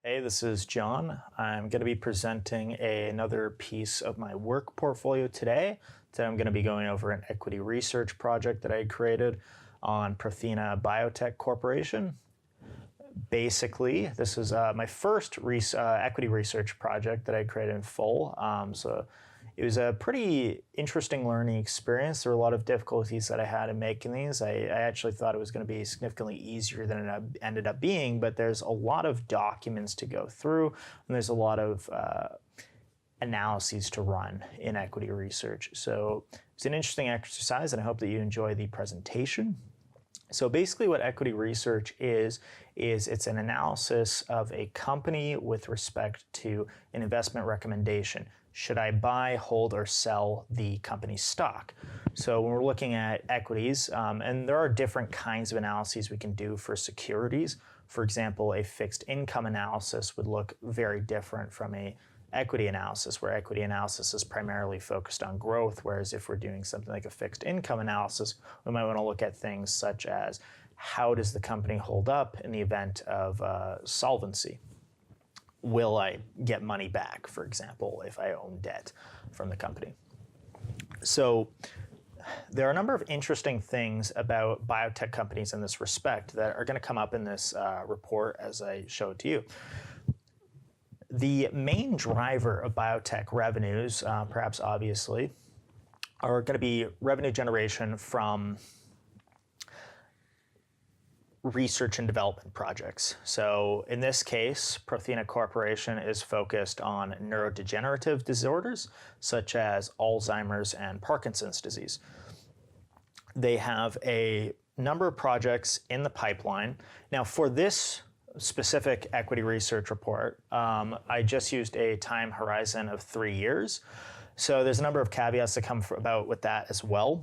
Hey, this is John. I'm going to be presenting another piece of my work portfolio today. Today I'm going to be going over an equity research project that I created on Prothena Biotech Corporation. Basically, this is my first equity research project that I created in full. So it was a pretty interesting learning experience. There were a lot of difficulties that I had in making these. I actually thought it was going to be significantly easier than it ended up being, but there's a lot of documents to go through, and there's a lot of analyses to run in equity research. So it's an interesting exercise, and I hope that you enjoy the presentation. So basically what equity research is it's an analysis of a company with respect to an investment recommendation. Should I buy, hold, or sell the company's stock? So when we're looking at equities, and there are different kinds of analyses we can do for securities. For example, a fixed income analysis would look very different from a equity analysis, where equity analysis is primarily focused on growth, whereas if we're doing something like a fixed income analysis, we might want to look at things such as how does the company hold up in the event of solvency? Will I get money back, for example, if I own debt from the company? So there are a number of interesting things about biotech companies in this respect that are going to come up in this report as I show it to you. The main driver of biotech revenues, perhaps obviously, are going to be revenue generation from research and development projects. So in this case, Prothena Corporation is focused on neurodegenerative disorders such as Alzheimer's and Parkinson's disease. They have a number of projects in the pipeline. Now for this specific equity research report, I just used a time horizon of 3 years. So there's a number of caveats that come about with that as well.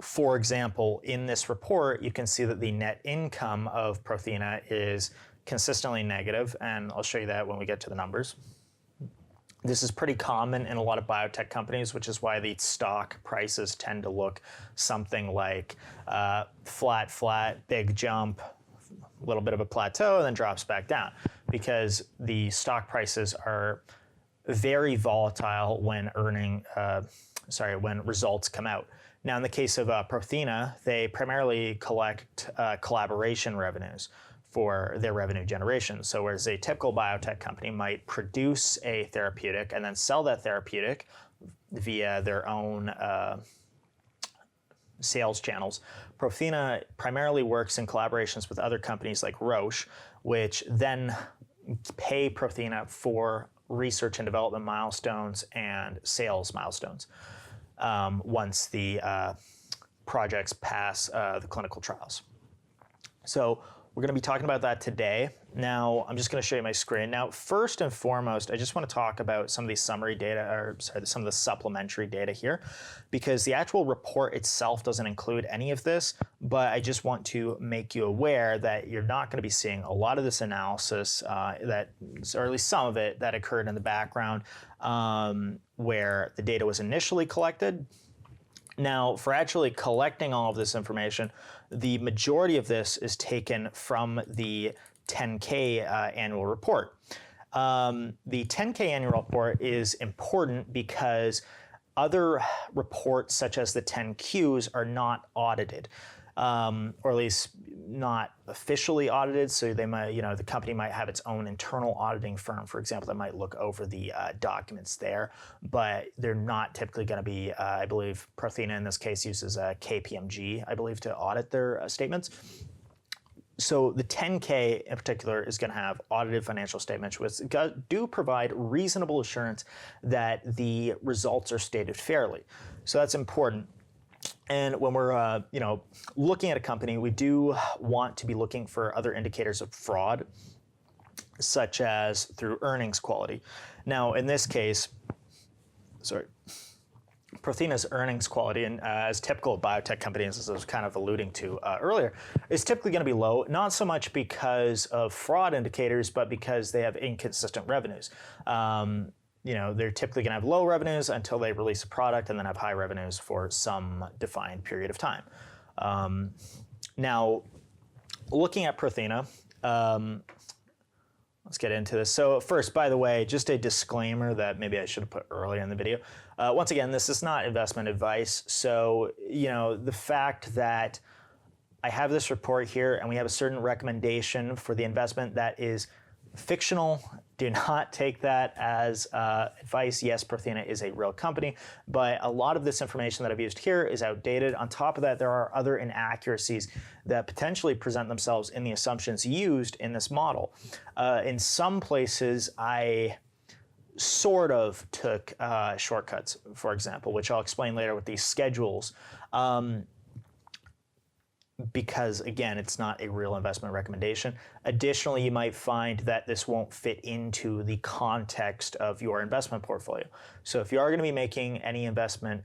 For example, in this report, you can see that the net income of Prothena is consistently negative, and I'll show you that when we get to the numbers. This is pretty common in a lot of biotech companies, which is why the stock prices tend to look something like flat, big jump, a little bit of a plateau, and then drops back down, because the stock prices are very volatile when when results come out. Now, in the case of Prothena, they primarily collect collaboration revenues for their revenue generation. So whereas a typical biotech company might produce a therapeutic and then sell that therapeutic via their own sales channels, Prothena primarily works in collaborations with other companies like Roche, which then pay Prothena for research and development milestones and sales milestones once the projects pass the clinical trials. So we're going to be talking about that today. Now, I'm just going to show you my screen. Now, first and foremost, I just want to talk about some of these summary data, or sorry, some of the supplementary data here, because the actual report itself doesn't include any of this, but I just want to make you aware that you're not going to be seeing a lot of this analysis, or at least some of it, that occurred in the background where the data was initially collected. Now, for actually collecting all of this information, the majority of this is taken from the 10K annual report. The 10K annual report is important because other reports, such as the 10Qs, are not audited, or at least not officially audited. So they might, the company might have its own internal auditing firm, for example, that might look over the documents there, but they're not typically going to be, I believe Prothena in this case uses KPMG, I believe, to audit their statements. So the 10K in particular is going to have audited financial statements, which do provide reasonable assurance that the results are stated fairly. So that's important. And when we're looking at a company, we do want to be looking for other indicators of fraud, such as through earnings quality. Now, in this case, Prothena's earnings quality, and as typical of biotech companies, as I was kind of alluding to earlier, is typically going to be low, not so much because of fraud indicators, but because they have inconsistent revenues. They're typically going to have low revenues until they release a product and then have high revenues for some defined period of time. Now, looking at Prothena, let's get into this. So first, by the way, just a disclaimer that maybe I should have put earlier in the video. Once again, this is not investment advice. So, the fact that I have this report here and we have a certain recommendation for the investment that is fictional, do not take that as advice. Yes, Prothena is a real company, but a lot of this information that I've used here is outdated. On top of that, there are other inaccuracies that potentially present themselves in the assumptions used in this model. In some places, I sort of took shortcuts, for example, which I'll explain later with these schedules. Because again, it's not a real investment recommendation. Additionally, you might find that this won't fit into the context of your investment portfolio. So if you are going to be making any investment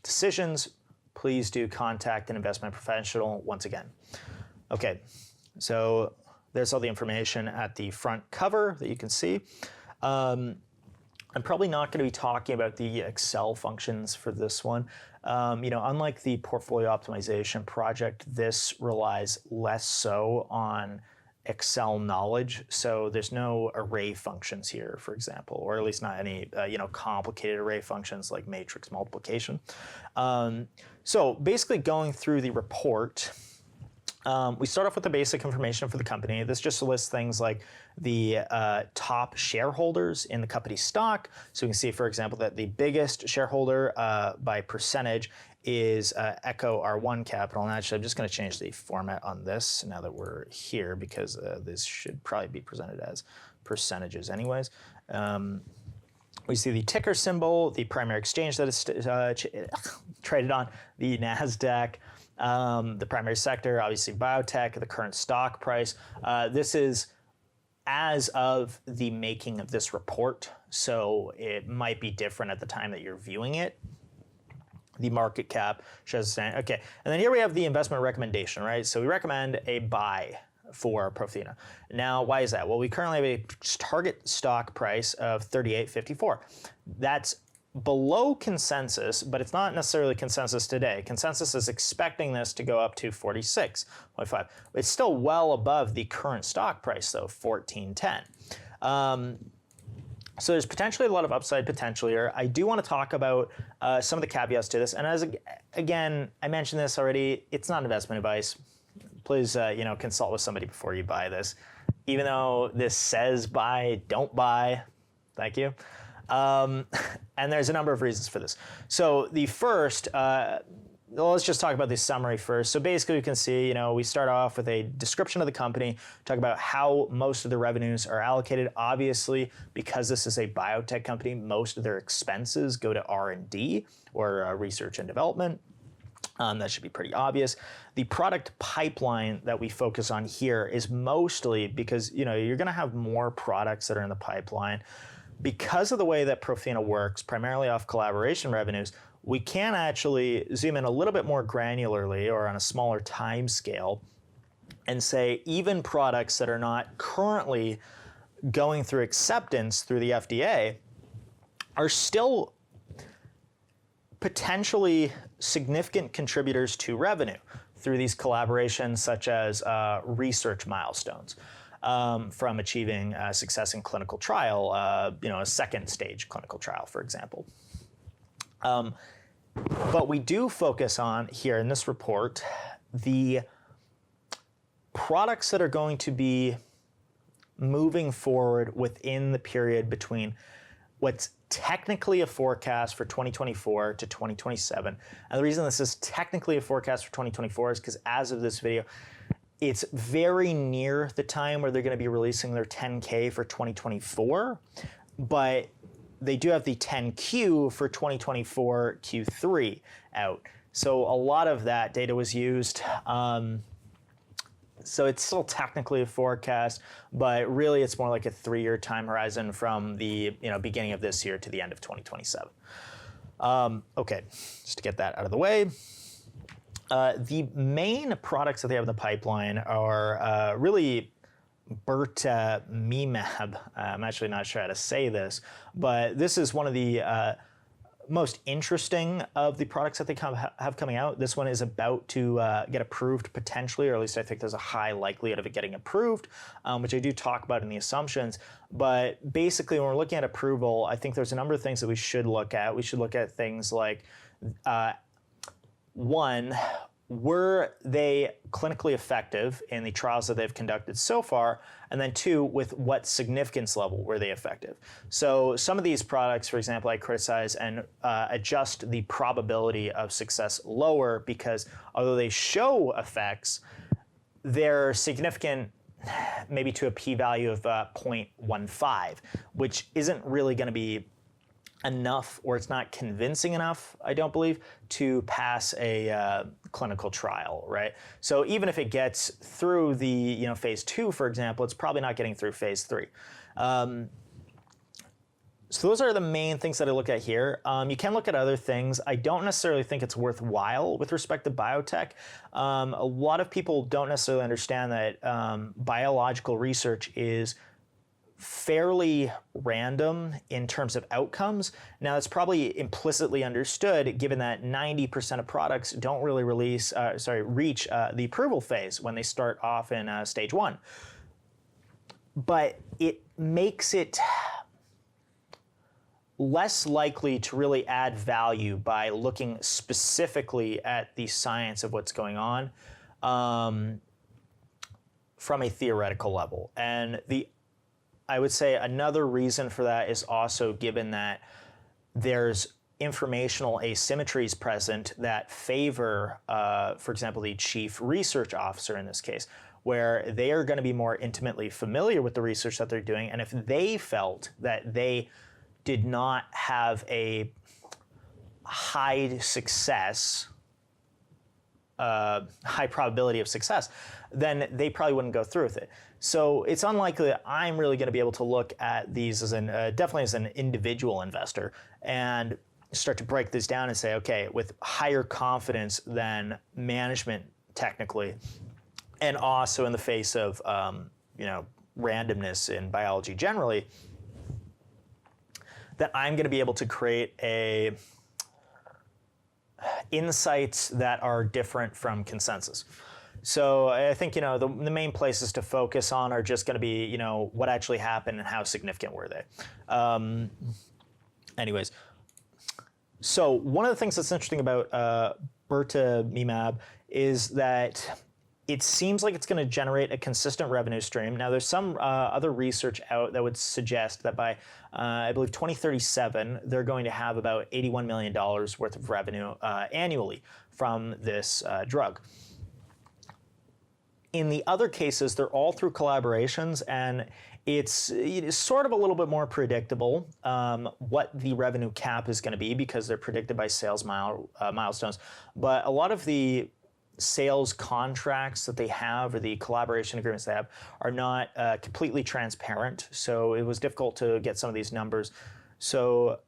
decisions, please do contact an investment professional once again. Okay, so there's all the information at the front cover that you can see. I'm probably not going to be talking about the Excel functions for this one. Unlike the portfolio optimization project, this relies less so on Excel knowledge. So there's no array functions here, for example, or at least not any complicated array functions like matrix multiplication. So basically going through the report, we start off with the basic information for the company. This just lists things like the top shareholders in the company's stock. So we can see, for example, that the biggest shareholder by percentage is Echo R1 Capital. And actually, I'm just going to change the format on this now that we're here because this should probably be presented as percentages anyways. We see the ticker symbol, the primary exchange that it's traded on, the NASDAQ. The primary sector, obviously biotech, the current stock price. This is as of the making of this report, so it might be different at the time that you're viewing it. The market cap shows, okay, and then here we have the investment recommendation, right? So we recommend a buy for Prothena. Now, why is that? Well, we currently have a target stock price of $38.54. That's below consensus, but it's not necessarily consensus today. Consensus is expecting this to go up to 46.5. It's still well above the current stock price, though, 14.10. So there's potentially a lot of upside potential here. I do want to talk about some of the caveats to this. And again, I mentioned this already, it's not investment advice. Please, consult with somebody before you buy this. Even though this says buy, don't buy. Thank you. And there's a number of reasons for this. So the first, let's just talk about the summary first. So basically, you can see, we start off with a description of the company, talk about how most of the revenues are allocated. Obviously, because this is a biotech company, most of their expenses go to R&D or research and development. That should be pretty obvious. The product pipeline that we focus on here is mostly because, you're going to have more products that are in the pipeline. Because of the way that Prothena works, primarily off collaboration revenues, we can actually zoom in a little bit more granularly or on a smaller time scale and say even products that are not currently going through acceptance through the FDA are still potentially significant contributors to revenue through these collaborations such as research milestones. From achieving success in clinical trial, a second stage clinical trial, for example. But we do focus on here in this report, the products that are going to be moving forward within the period between what's technically a forecast for 2024 to 2027. And the reason this is technically a forecast for 2024 is because as of this video, it's very near the time where they're going to be releasing their 10K for 2024, but they do have the 10Q for 2024 Q3 out. So a lot of that data was used. So it's still technically a forecast, but really it's more like a 3-year time horizon from the beginning of this year to the end of 2027. Okay, just to get that out of the way. The main products that they have in the pipeline are really Birtamimab. I'm actually not sure how to say this, but this is one of the most interesting of the products that they have coming out. This one is about to get approved potentially, or at least I think there's a high likelihood of it getting approved, which I do talk about in the assumptions. But basically, when we're looking at approval, I think there's a number of things that we should look at. We should look at things like, one, were they clinically effective in the trials that they've conducted so far? And then two, with what significance level were they effective? So some of these products, for example, I criticize and adjust the probability of success lower because although they show effects, they're significant maybe to a p-value of 0.15, which isn't really going to be enough, or it's not convincing enough, I don't believe, to pass a clinical trial, right? So even if it gets through the phase 2, for example, it's probably not getting through phase 3. So those are the main things that I look at here. You can look at other things. I don't necessarily think it's worthwhile with respect to biotech. A lot of people don't necessarily understand that biological research is fairly random in terms of outcomes. Now, it's probably implicitly understood given that 90% of products don't really reach the approval phase when they start off in stage 1. But it makes it less likely to really add value by looking specifically at the science of what's going on from a theoretical level. And I would say another reason for that is also given that there's informational asymmetries present that favor, for example, the chief research officer in this case, where they are going to be more intimately familiar with the research that they're doing. And if they felt that they did not have a high success, high probability of success, then they probably wouldn't go through with it. So it's unlikely that I'm really going to be able to look at these as definitely as an individual investor and start to break this down and say, okay, with higher confidence than management technically, and also in the face of randomness in biology generally, that I'm going to be able to create insights that are different from consensus. So I think the main places to focus on are just going to be what actually happened and how significant were they. Anyways, so one of the things that's interesting about Birtamimab is that it seems like it's going to generate a consistent revenue stream. Now, there's some other research out that would suggest that by, I believe, 2037, they're going to have about $81 million worth of revenue annually from this drug. In the other cases, they're all through collaborations, and it is sort of a little bit more predictable what the revenue cap is going to be because they're predicted by sales milestones. But a lot of the sales contracts that they have or the collaboration agreements they have are not completely transparent. So it was difficult to get some of these numbers. So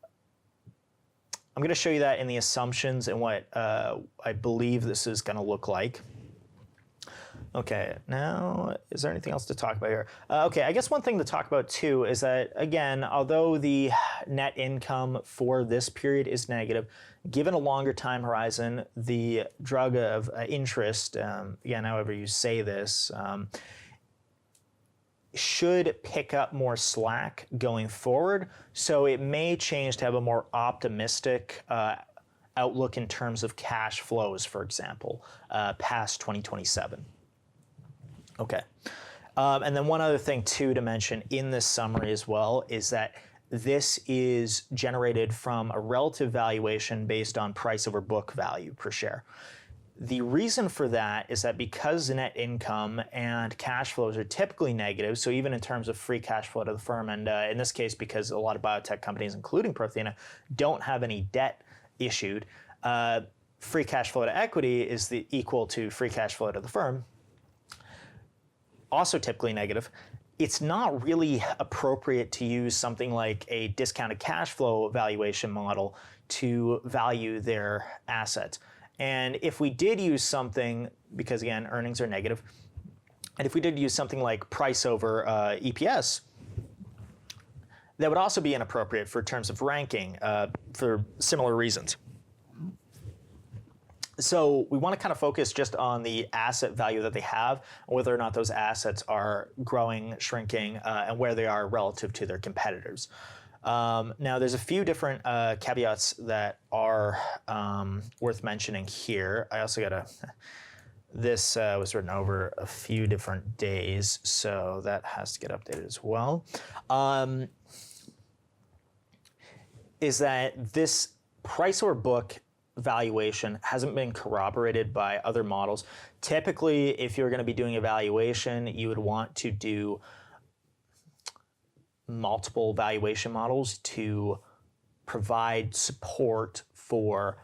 I'm going to show you that in the assumptions and what I believe this is going to look like. Okay, now, is there anything else to talk about here? Okay, I guess one thing to talk about too is that, again, although the net income for this period is negative, given a longer time horizon, the drug of interest, again, however you say this, should pick up more slack going forward. So it may change to have a more optimistic outlook in terms of cash flows, for example, past 2027. Okay. And then one other thing too to mention in this summary as well is that this is generated from a relative valuation based on price over book value per share. The reason for that is that because net income and cash flows are typically negative, so even in terms of free cash flow to the firm, and in this case, because a lot of biotech companies, including Prothena, don't have any debt issued, free cash flow to equity is equal to free cash flow to the firm, also typically negative. It's not really appropriate to use something like a discounted cash flow valuation model to value their assets. And if we did use something, because again, earnings are negative, and if we did use something like price over EPS, that would also be inappropriate for terms of ranking for similar reasons. So we want to kind of focus just on the asset value that they have, whether or not those assets are growing, shrinking, and where they are relative to their competitors. Now, there's a few different caveats that are worth mentioning here. I also got to, this was written over a few different days, so that has to get updated as well. Is that this price or book valuation hasn't been corroborated by other models. Typically, if you're going to be doing a valuation, you would want to do multiple valuation models to provide support for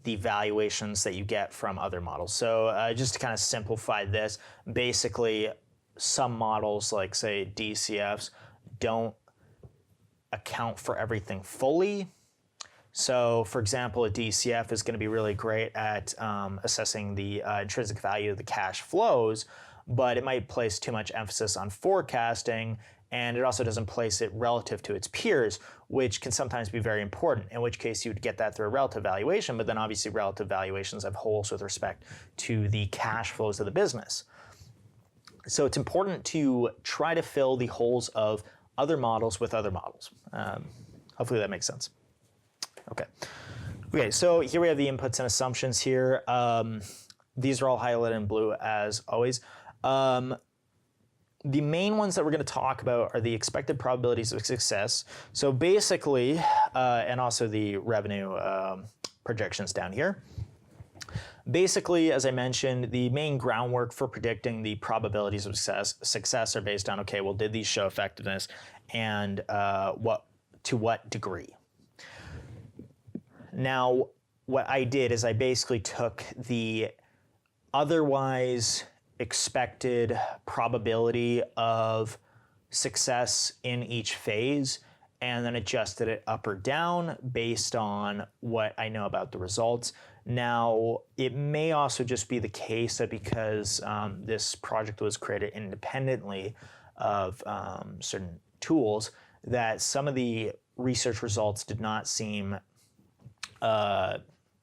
the valuations that you get from other models. So just to kind of simplify this, basically some models like say DCFs don't account for everything fully. So for example, a DCF is going to be really great at assessing the intrinsic value of the cash flows, but it might place too much emphasis on forecasting, and it also doesn't place it relative to its peers, which can sometimes be very important, in which case you would get that through a relative valuation, but then obviously relative valuations have holes with respect to the cash flows of the business. So it's important to try to fill the holes of other models with other models. Hopefully that makes sense. Okay, so here we have the inputs and assumptions here. These are all highlighted in blue as always. The main ones that we're going to talk about are the expected probabilities of success. So basically, and also the revenue projections down here. Basically, as I mentioned, the main groundwork for predicting the probabilities of success are based on, okay, well, did these show effectiveness, and to what degree? Now, what I did is I basically took the otherwise expected probability of success in each phase and then adjusted it up or down based on what I know about the results. Now, it may also just be the case that because this project was created independently of certain tools, that some of the research results did not seem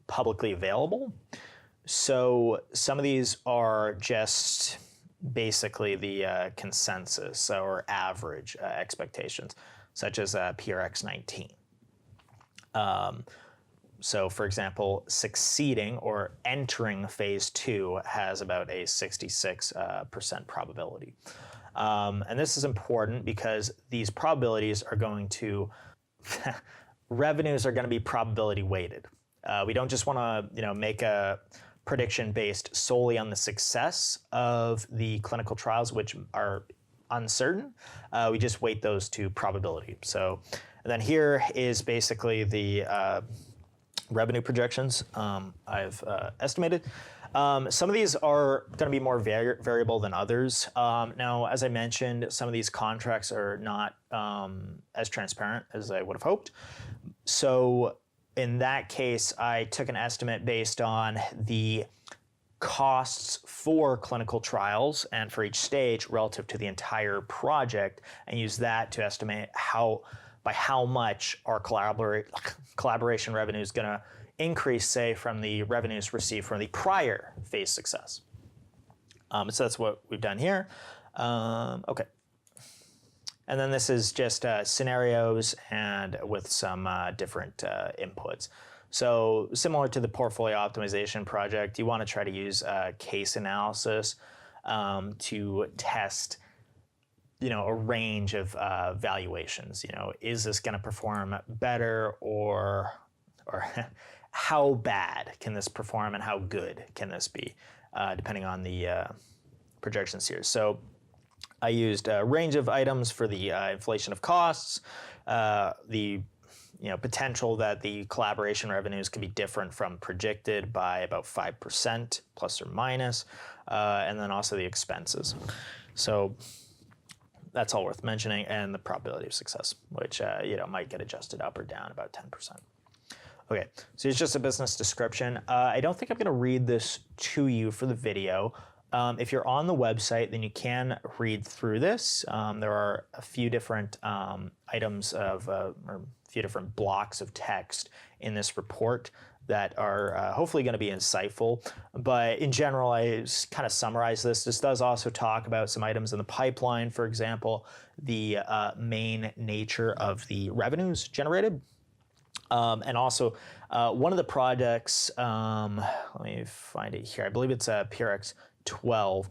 publicly available. So some of these are just basically the consensus or average expectations, such as PRX-19. So for example, succeeding or entering phase 2 has about a 66% probability. And this is important because these probabilities are going to revenues are going to be probability weighted. We don't just want to, make a prediction based solely on the success of the clinical trials, which are uncertain. We just weight those to probability. So, and then here is basically the revenue projections I've estimated. Some of these are going to be more variable than others. Now, as I mentioned, some of these contracts are not as transparent as I would have hoped. So in that case, I took an estimate based on the costs for clinical trials and for each stage relative to the entire project, and used that to estimate by how much our collaboration revenue is going to increase, say, from the revenues received from the prior phase success. So that's what we've done here. Okay. And then this is just scenarios and with some different inputs. So similar to the portfolio optimization project, you want to try to use case analysis to test a range of valuations. Is this going to perform better, or how bad can this perform and how good can this be, depending on the projections here. So I used a range of items for the inflation of costs, the potential that the collaboration revenues could be different from predicted by about 5% plus or minus, and then also the expenses. So that's all worth mentioning, and the probability of success, which might get adjusted up or down about 10%. Okay, so it's just a business description. I don't think I'm going to read this to you for the video. If you're on the website, then you can read through this. There are a few different items of, or a few different blocks of text in this report that are hopefully going to be insightful. But in general, I kind of summarize this. This does also talk about some items in the pipeline, for example, the main nature of the revenues generated. And also, one of the projects, let me find it here, I believe it's PRX12,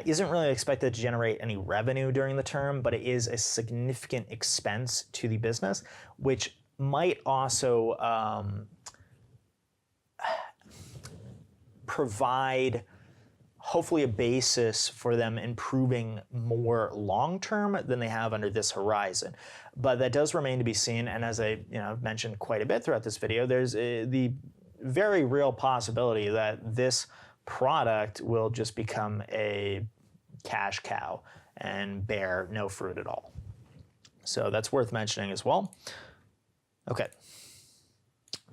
isn't really expected to generate any revenue during the term, but it is a significant expense to the business, which might also provide hopefully a basis for them improving more long-term than they have under this horizon. But that does remain to be seen, and as I mentioned quite a bit throughout this video, there's the very real possibility that this product will just become a cash cow and bear no fruit at all. So that's worth mentioning as well. Okay,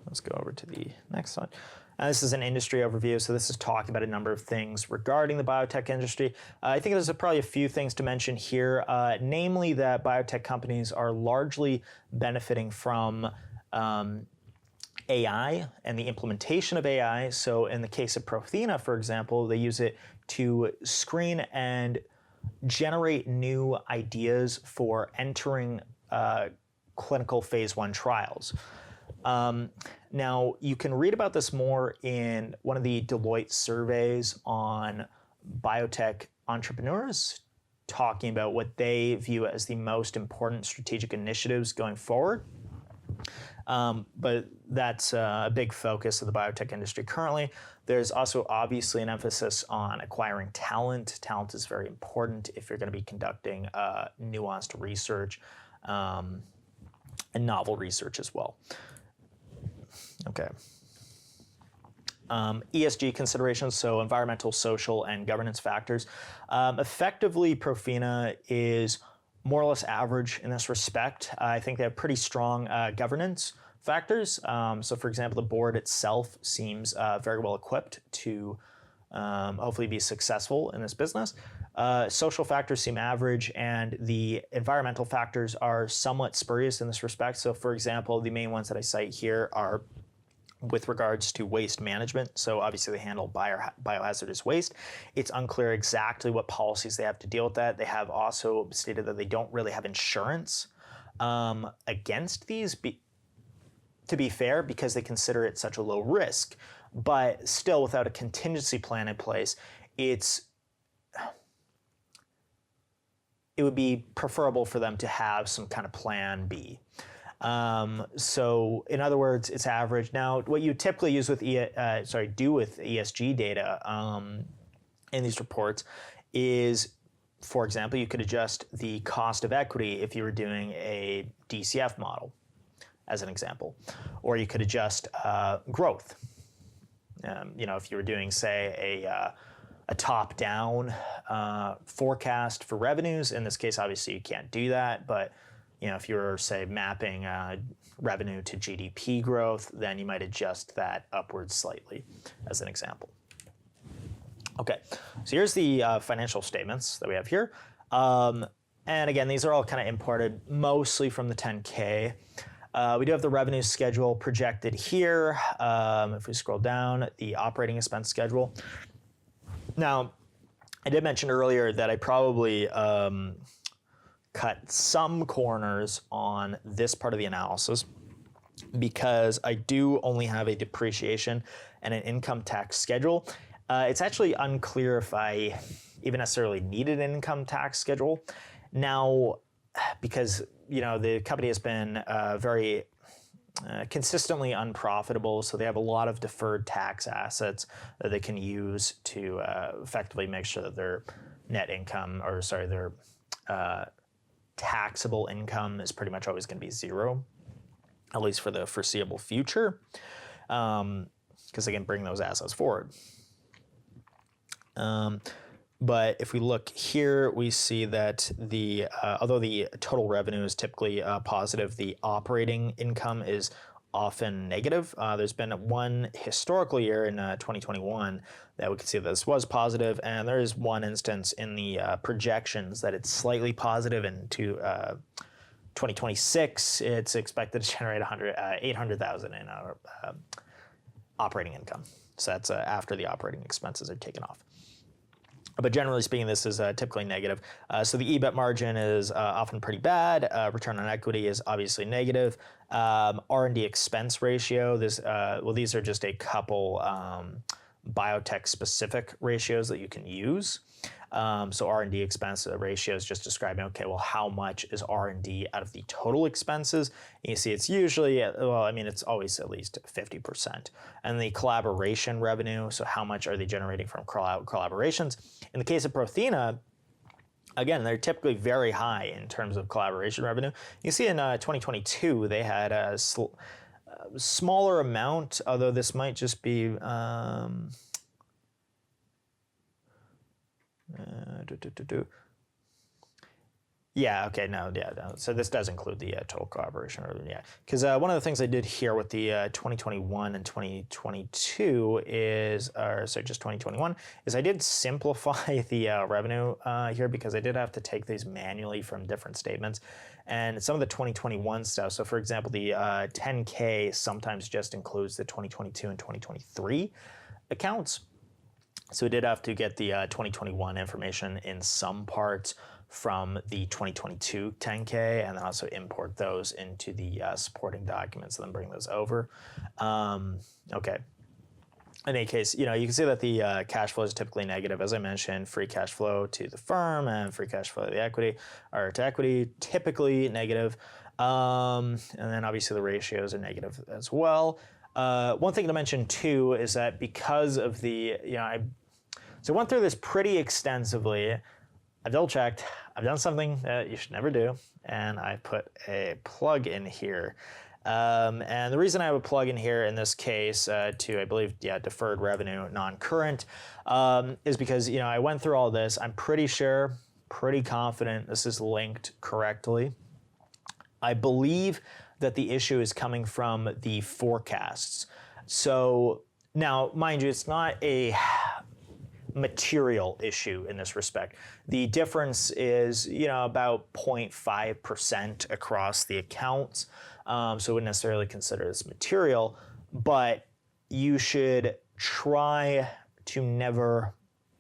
let's go over to the next slide. This is an industry overview, so this is talking about a number of things regarding the biotech industry. I think there's probably a few things to mention here, namely that biotech companies are largely benefiting from AI and the implementation of AI. So in the case of Prothena, for example, they use it to screen and generate new ideas for entering clinical phase 1 trials. Now, you can read about this more in one of the Deloitte surveys on biotech entrepreneurs, talking about what they view as the most important strategic initiatives going forward. But that's a big focus of the biotech industry currently. There's also obviously an emphasis on acquiring talent. Talent is very important if you're going to be conducting nuanced research and novel research as well. Okay. ESG considerations, so environmental, social, and governance factors. Effectively, Prothena is more or less average in this respect. I think they have pretty strong governance factors. So for example, the board itself seems very well equipped to hopefully be successful in this business. Social factors seem average, and the environmental factors are somewhat spurious in this respect. So for example, the main ones that I cite here are with regards to waste management. So obviously they handle biohazardous waste. It's unclear exactly what policies they have to deal with that. They have also stated that they don't really have insurance against these, to be fair, because they consider it such a low risk. But still, without a contingency plan in place, it would be preferable for them to have some kind of plan B. So in other words, it's average. Now, what you typically use with do with ESG data in these reports is, for example, you could adjust the cost of equity if you were doing a DCF model, as an example, or you could adjust growth. If you were doing, say, a top-down forecast for revenues. In this case, obviously, you can't do that, but if you were, say, mapping revenue to GDP growth, then you might adjust that upwards slightly, as an example. Okay, so here's the financial statements that we have here. And again, these are all kind of imported mostly from the 10K. We do have the revenue schedule projected here. If we scroll down, the operating expense schedule. Now, I did mention earlier that I probably cut some corners on this part of the analysis because I do only have a depreciation and an income tax schedule. It's actually unclear if I even necessarily needed an income tax schedule. Now, because the company has been very consistently unprofitable, so they have a lot of deferred tax assets that they can use to effectively make sure that their net income, their taxable income is pretty much always going to be zero, at least for the foreseeable future, because they can bring those assets forward. But if we look here, we see that although the total revenue is typically positive, the operating income is often negative. There's been one historical year in 2021 that we can see that this was positive, and there is one instance in the projections that it's slightly positive. Into 2026, it's expected to generate 800,000 in operating income. So that's after the operating expenses are taken off. But generally speaking, this is typically negative. So the EBIT margin is often pretty bad. Return on equity is obviously negative. R&D expense ratio, these are just a couple biotech-specific ratios that you can use. So R&D expense ratio is just describing, okay, well, how much is R&D out of the total expenses? And you see it's usually, it's always at least 50%. And the collaboration revenue, so how much are they generating from collaborations? In the case of Prothena, again, they're typically very high in terms of collaboration revenue. You see in 2022, they had a smaller amount, although this might just be... Yeah, okay, no. So this does include the total collaboration revenue, yeah. Because one of the things I did here with the 2021 and 2022 just 2021, is I did simplify the revenue here because I did have to take these manually from different statements. And some of the 2021 stuff, so for example, the 10K sometimes just includes the 2022 and 2023 accounts. So we did have to get the 2021 information in some parts from the 2022 10K, and then also import those into the supporting documents and then bring those over. Okay. In any case, you can see that the cash flow is typically negative. As I mentioned, free cash flow to the firm and free cash flow to the equity, or to equity, typically negative. And then obviously the ratios are negative as well. One thing to mention too is that because of the, so I went through this pretty extensively. I double checked. I've done something that you should never do, and I put a plug in here. And the reason I have a plug in here in this case to, I believe, deferred revenue, non-current, is because, I went through all this. I'm pretty sure, pretty confident this is linked correctly. I believe that the issue is coming from the forecasts. So now, mind you, it's not a material issue in this respect. The difference is, about 0.5% across the accounts. So I wouldn't necessarily consider this material, but you should try to never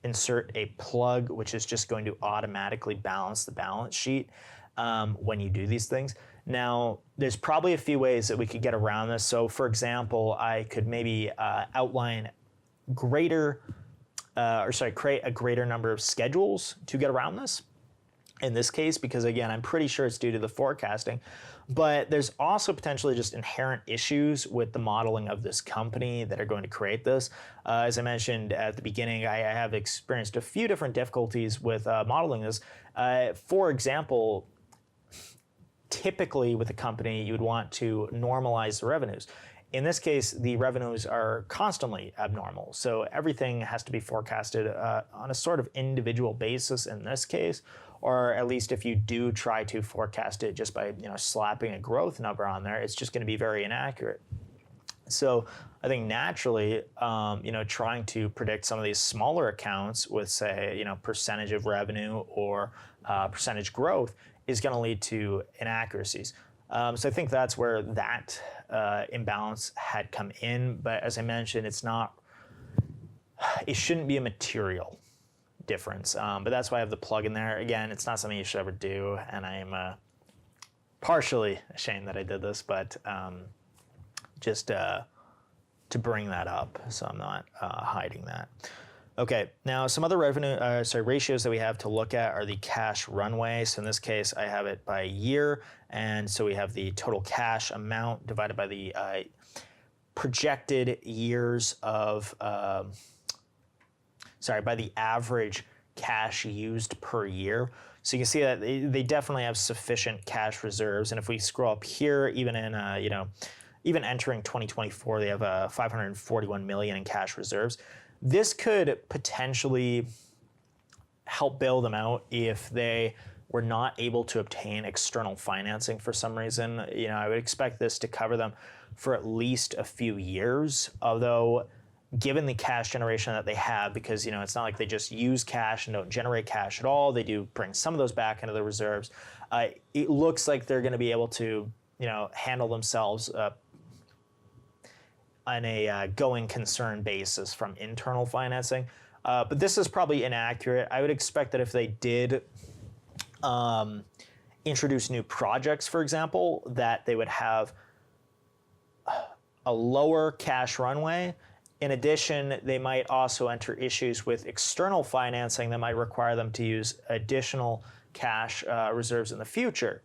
insert a plug, which is just going to automatically balance the balance sheet when you do these things. Now, there's probably a few ways that we could get around this. So for example, I could maybe outline create a greater number of schedules to get around this in this case, because again, I'm pretty sure it's due to the forecasting, but there's also potentially just inherent issues with the modeling of this company that are going to create this. As I mentioned at the beginning, I have experienced a few different difficulties with modeling this. For example, typically with a company, you would want to normalize the revenues. In this case, the revenues are constantly abnormal. So everything has to be forecasted on a sort of individual basis in this case, or at least if you do try to forecast it just by slapping a growth number on there, it's just going to be very inaccurate. So I think naturally, trying to predict some of these smaller accounts with, say, percentage of revenue or percentage growth is going to lead to inaccuracies. So I think that's where that imbalance had come in. But as I mentioned, it shouldn't be a material difference. But that's why I have the plug in there. Again, it's not something you should ever do. And I am partially ashamed that I did this, but just to bring that up. So I'm not hiding that. Okay, now some other ratios that we have to look at are the cash runway. So in this case, I have it by year. And so we have the total cash amount divided by the projected years of, by the average cash used per year. So you can see that they definitely have sufficient cash reserves. And if we scroll up here, even in, even entering 2024, they have 541 million in cash reserves. This could potentially help bail them out if they were not able to obtain external financing for some reason, I would expect this to cover them for at least a few years, although given the cash generation that they have, because it's not like they just use cash and don't generate cash at all, they do bring some of those back into the reserves. It looks like they're going to be able to handle themselves on a going concern basis from internal financing. But this is probably inaccurate. I would expect that if they did introduce new projects, for example, that they would have a lower cash runway. In addition, they might also enter issues with external financing that might require them to use additional cash reserves in the future,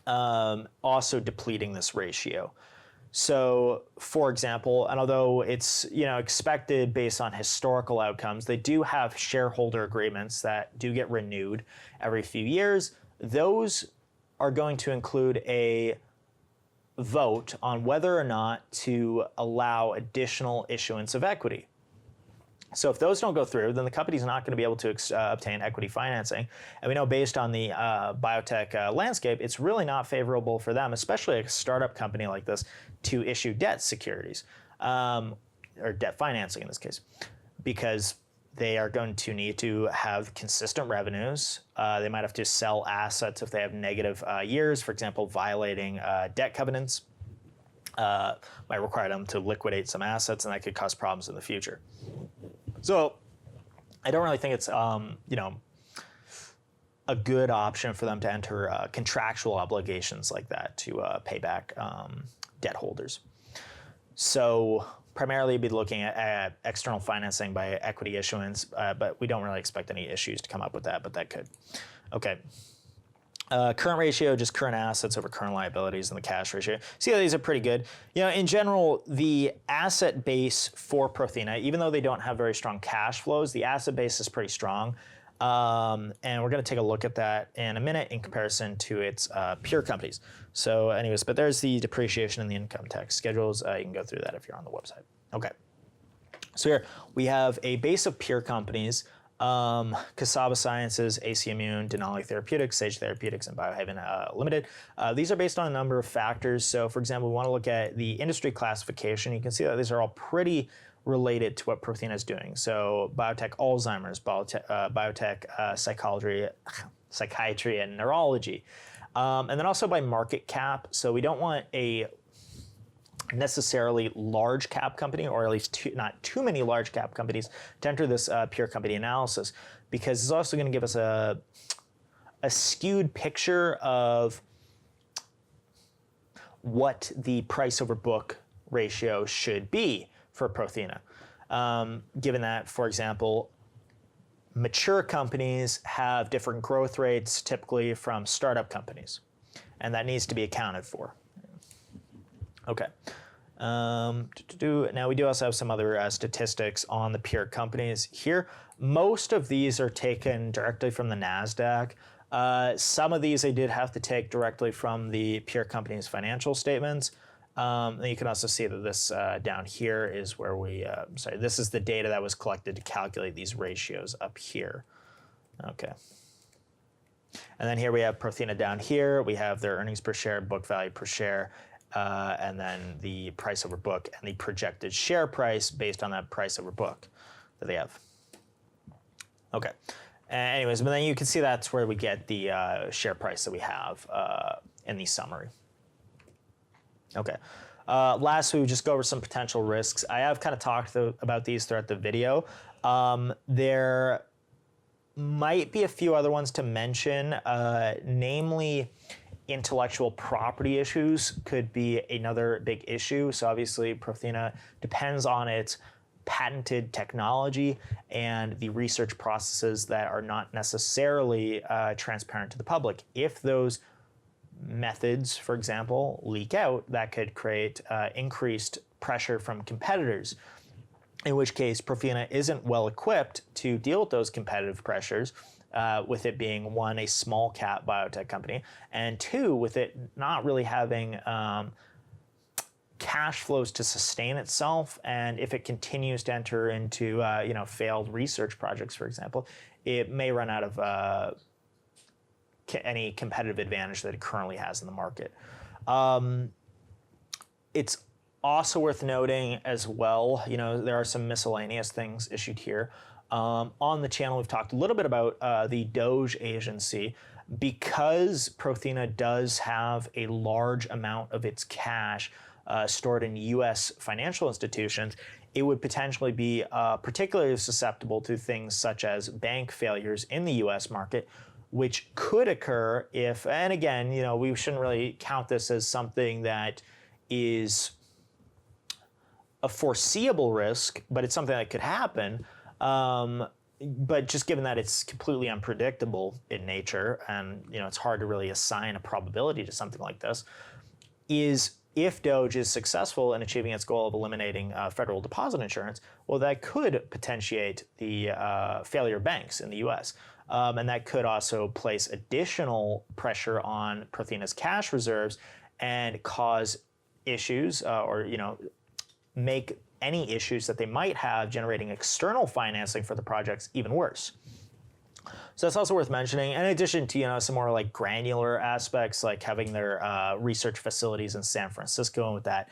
also depleting this ratio. So, for example, and although it's expected based on historical outcomes, they do have shareholder agreements that do get renewed every few years. Those are going to include a vote on whether or not to allow additional issuance of equity. So if those don't go through, then the company's not going to be able to obtain equity financing. And we know based on the biotech landscape, it's really not favorable for them, especially a startup company like this, to issue debt securities, or debt financing in this case, because they are going to need to have consistent revenues. They might have to sell assets if they have negative years, for example, violating debt covenants. Might require them to liquidate some assets, and that could cause problems in the future. So I don't really think it's a good option for them to enter contractual obligations like that to pay back debt holders. So primarily be looking at external financing by equity issuance, but we don't really expect any issues to come up with that, but that could. Okay. Current ratio, just current assets over current liabilities, and the cash ratio. See how these are pretty good. In general, the asset base for Prothena, even though they don't have very strong cash flows, the asset base is pretty strong. And we're going to take a look at that in a minute in comparison to its peer companies. So anyways, but there's the depreciation and the income tax schedules. You can go through that if you're on the website. Okay. So here we have a base of peer companies. Cassava Sciences, AC Immune, Denali Therapeutics, Sage Therapeutics, and Biohaven Limited. These are based on a number of factors. So for example, we want to look at the industry classification. You can see that these are all pretty related to what Prothena is doing. So biotech Alzheimer's, biotech psychiatry and neurology. And then also by market cap. So we don't want a necessarily large cap company, or at least not too many large cap companies, to enter this peer company analysis, because it's also going to give us a skewed picture of what the price over book ratio should be for Prothena. Given that, for example, mature companies have different growth rates typically from startup companies, and that needs to be accounted for. Okay. Now we do also have some other statistics on the peer companies here. Most of these are taken directly from the NASDAQ. Some of these I did have to take directly from the peer company's financial statements. And you can also see that this down here is where this is the data that was collected to calculate these ratios up here. Okay. And then here we have Prothena down here. We have their earnings per share, book value per share, and then the price over book and the projected share price based on that price over book that they have. Okay. Anyways, but then you can see that's where we get the share price that we have in the summary. Okay. Last, we would just go over some potential risks. I have kind of talked about these throughout the video. There might be a few other ones to mention, namely intellectual property issues could be another big issue. So obviously Prothena depends on its patented technology and the research processes that are not necessarily transparent to the public. If those methods, for example, leak out, that could create increased pressure from competitors, in which case Prothena isn't well equipped to deal with those competitive pressures, with it being, one, a small cap biotech company, and two, with it not really having cash flows to sustain itself. And if it continues to enter into failed research projects, for example, it may run out of any competitive advantage that it currently has in the market. It's also worth noting as well, there are some miscellaneous things issued here. On the channel, we've talked a little bit about the Doge agency. Because Prothena does have a large amount of its cash stored in U.S. financial institutions, it would potentially be particularly susceptible to things such as bank failures in the U.S. market, which could occur if, and again, we shouldn't really count this as something that is a foreseeable risk, but it's something that could happen. But just given that it's completely unpredictable in nature, and it's hard to really assign a probability to something like this, is if Doge is successful in achieving its goal of eliminating federal deposit insurance, well, that could potentiate the failure of banks in the U.S. And that could also place additional pressure on Prothena's cash reserves and cause issues or make any issues that they might have generating external financing for the projects even worse. So that's also worth mentioning, in addition to some more like granular aspects, like having their research facilities in San Francisco, and with that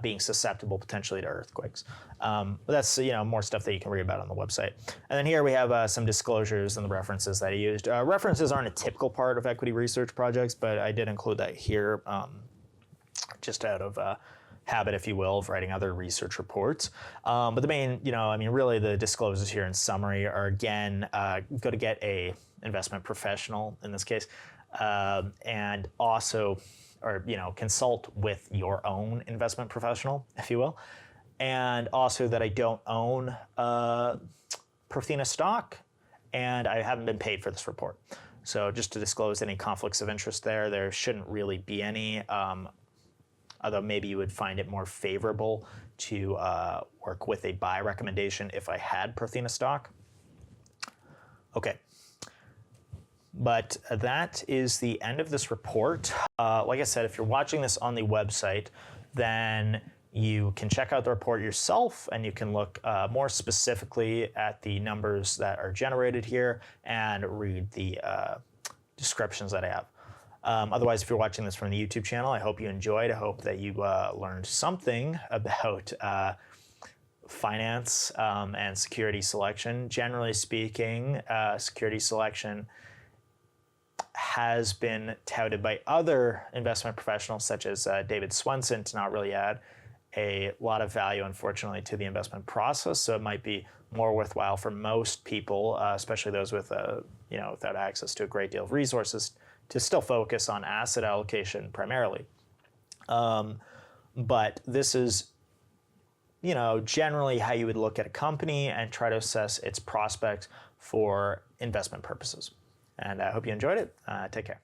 being susceptible potentially to earthquakes. But that's more stuff that you can read about on the website. And then here we have some disclosures and the references that I used. References aren't a typical part of equity research projects, but I did include that here just out of habit, if you will, of writing other research reports. But the main, really the disclosures here in summary are, again, go to get a investment professional in this case, and also, or, consult with your own investment professional, if you will. And also that I don't own Prothena stock, and I haven't been paid for this report. So just to disclose any conflicts of interest there shouldn't really be any. Although maybe you would find it more favorable to work with a buy recommendation if I had Prothena stock. Okay, but that is the end of this report. Like I said, if you're watching this on the website, then you can check out the report yourself, and you can look more specifically at the numbers that are generated here and read the descriptions that I have. Otherwise, if you're watching this from the YouTube channel, I hope you enjoyed. I hope that you learned something about finance and security selection. Generally speaking, security selection has been touted by other investment professionals, such as David Swenson, to not really add a lot of value, unfortunately, to the investment process. So it might be more worthwhile for most people, especially those with without access to a great deal of resources, to still focus on asset allocation primarily. But this is, generally how you would look at a company and try to assess its prospects for investment purposes. And I hope you enjoyed it. Take care.